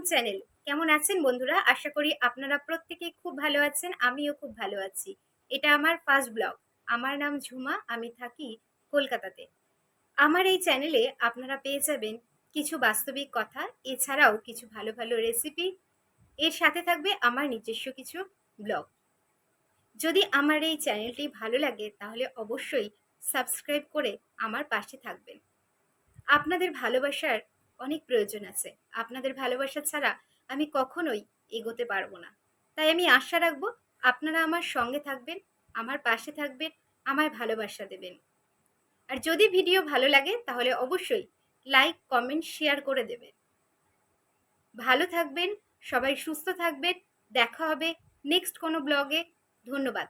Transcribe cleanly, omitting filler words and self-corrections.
Channel. কেমন আছেন বন্ধুরা? আশা করি আপনারা প্রত্যেকেই খুব ভালো আছেন। আমিও খুব ভালো আছি। এটা আমার ফার্স্ট ব্লগ। আমার নাম ঝুমা। আমি থাকি কলকাতাতে। আমার এই চ্যানেলে আপনারা পেয়ে যাবেন কিছু বাস্তবিক কথা, এছাড়াও কিছু ভালো, ভালো রেসিপি। এর সাথে থাকবে আমার নিজস্ব কিছু ব্লগ। যদি আমার এই চ্যানেলটি ভালো লাগে তাহলে অবশ্যই সাবস্ক্রাইব করে আমার পাশে থাকবেন। আপনাদের ভালোবাসার অনেক প্রয়োজন আছে। আপনাদের ভালোবাসা ছাড়া আমি কখনোই এগোতে পারবো না। তাই আমি আশা রাখবো আপনারা আমার সঙ্গে থাকবেন, আমার পাশে থাকবেন, আমায় ভালোবাসা দেবেন। আর যদি ভিডিও ভালো লাগে তাহলে অবশ্যই লাইক, কমেন্ট, শেয়ার করে দেবেন। ভালো থাকবেন, সবাই সুস্থ থাকবেন। দেখা হবে নেক্সট কোনো ব্লগে। ধন্যবাদ।